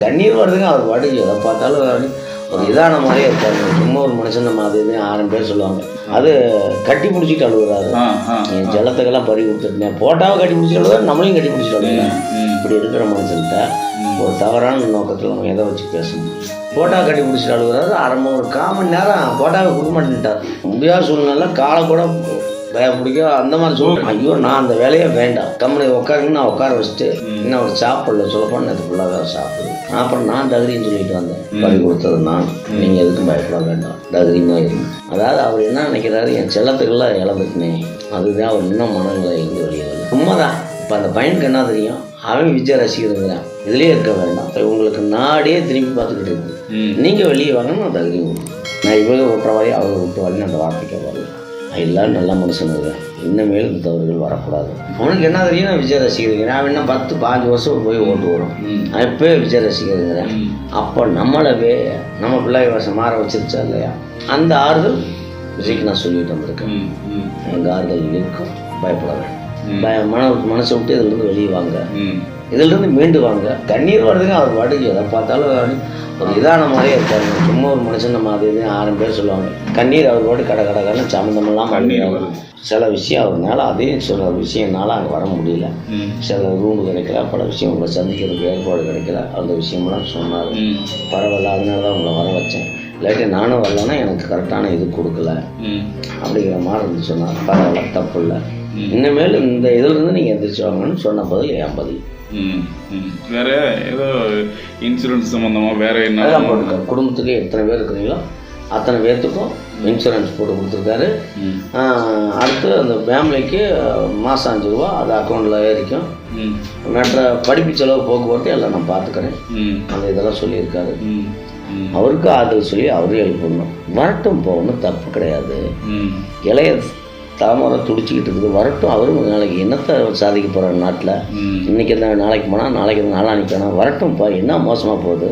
கண்ணீர் வருதுங்க. அவர் பாட்டுக்கு எதை பார்த்தாலும் ஒரு இதான மாதிரியே இருக்காரு. சும்மா ஒரு மனுஷன் நம்ம அது 1000 பேர் சொல்லுவாங்க. அது கட்டி பிடிச்சிட்டு அழுகுறாரு. என் ஜலத்துக்கெல்லாம் பறி கொடுத்துட்டேன். போட்டாவை கட்டி பிடிச்சிட்டு அழுகுறாரு, நம்மளையும் கட்டி பிடிச்சிட்டு அழுகுறாரு. இப்படி இருக்கிற மனுஷன்கிட்ட ஒரு தவறான நோக்கத்தில் நம்ம எதை வச்சு பேசணும். போட்டாவை கட்டி பிடிச்சிட்டு அழுகுறாரு. ஒரு 1/4 மணி நேரம் போட்டாவை கொடுக்க மாட்டேன்ட்டார். முடியாத சூழ்நிலை காலை கூட பிடிக்க அந்த மாதிரி சொல்கிறேன். ஐயோ நான் அந்த வேலையே வேண்டாம், கம்பெனி உட்காருன்னு நான் உட்கார வச்சுட்டு இன்னும் அவர் சாப்பிடல சொல்லப்போனால் நேற்று ஃபுல்லாக சாப்பிடுது. அப்புறம் நான் தகுதின்னு சொல்லிட்டு வந்தேன். பறி கொடுத்தது நான், நீங்கள் எதுக்கும் பயப்பட வேண்டாம், தகுதியுமாக இருங்க. அதாவது அவர் என்ன நினைக்கிறாரு, என் செல்லத்துக்கெல்லாம் இழந்துட்டுனே, அதுதான் அவர் இன்னும் மனநிலை இருந்து வெளியே உண்மைதான். இப்போ அந்த பையனுக்கு என்ன தெரியும், அவன் விஜய் ரசிகருங்கிறான், இதுலேயே இருக்க வேண்டாம், உங்களுக்கு நாடே திரும்பி பார்த்துக்கிட்டு இருக்கு, நீங்கள் வெளியே வாங்க, நான் தகுதி கொடுக்கும். நான் இவங்க விட்டுறவாரி அவங்க விட்டுவாரின்னு அந்த வார்த்தைக்கு வரல. எல்லோரும் நல்ல மனுஷனுங்க, இன்னமேலும் இந்த தவறுகள் வரக்கூடாது. அவனுக்கு என்ன தெரியும், நான் விஜய் ரசிகருங்கிறேன். அவன் என்ன 10-15 வருஷம் போய் ஓட்டு வரும், அவன் இப்போயே விஜய் ரசிகருங்கிறேன். அப்போ நம்மளவே நம்ம பிள்ளை வருஷம் மாற வச்சிருச்சா இல்லையா, அந்த ஆறுதல் விஜய்க்கு நான் சொல்லிட்டு வந்திருக்கேன். எங்கள் ஆறுதல் இருக்கும், பயப்பட வேண்டாம், மனசை விட்டு இதிலிருந்து வெளியே வாங்க, இதிலிருந்து மீண்டு வாங்க. கண்ணீர் வருதுங்க. அவர் பாட்டுக்கு எதை பார்த்தாலும் ஒரு இதான மாதிரியே இருக்காரு. சும்மா ஒரு மனுஷன் நம்ம அது 1000 பேர் சொல்லுவாங்க. கண்ணீர் அவர் பாட்டு கடை சம்மந்தமெல்லாம் பண்ணிடுவாங்க. சில விஷயம் அவர்னால அதையும் சில விஷயம்னால அங்கே வர முடியல. சில ரூம் கிடைக்கல, பல விஷயம் உங்களை சந்திக்கிறதுக்கு ஏற்பாடு கிடைக்கல. அந்த விஷயமெல்லாம் சொன்னார். பரவாயில்ல, அதனால தான் உங்களை வர வச்சேன், இல்லாட்டி நானும் வரலன்னா எனக்கு கரெக்டான இது கொடுக்கல அப்படிங்கிற மாதிரி இருந்து சொன்னார். பரவாயில்ல, தப்பு இல்லை, இனிமேல் இந்த இதிலிருந்து நீங்கள் எந்திரிச்சு வாங்கன்னு சொன்ன பதில் என் பதில். வேற ஏதோ இன்சூரன்ஸ் சம்மந்தமாக வேற என்ன போட்டுருக்காரு. குடும்பத்துக்கு எத்தனை பேர் இருக்கிறீங்களோ அத்தனை பேர்த்துக்கும் இன்சூரன்ஸ் போட்டு கொடுத்துருக்காரு. அடுத்து அந்த ஃபேமிலிக்கு மாதம் 5 ரூபா அது அக்கௌண்ட்டில் ஏறிக்கும். மற்ற படிப்பு செலவு போக்குவரத்து எல்லாம் நான் பார்த்துக்கிறேன், அந்த இதெல்லாம் சொல்லியிருக்காரு. அவருக்கு ஆறுதல் சொல்லி அவரே எழுப்பணும். வரட்டும், போகணும், தப்பு கிடையாது. இளைய தாமரை துடிச்சிக்கிட்டு இருக்குது, வரட்டும். அவரும் நாளைக்கு என்னத்தை சாதிக்க போகிறார் நாட்டில். இன்றைக்கி நாளைக்கு போனால் நாளைக்கு நாளானிக்கு போனால் வரட்டும்ப்பா, என்ன மோசமாக போகுது.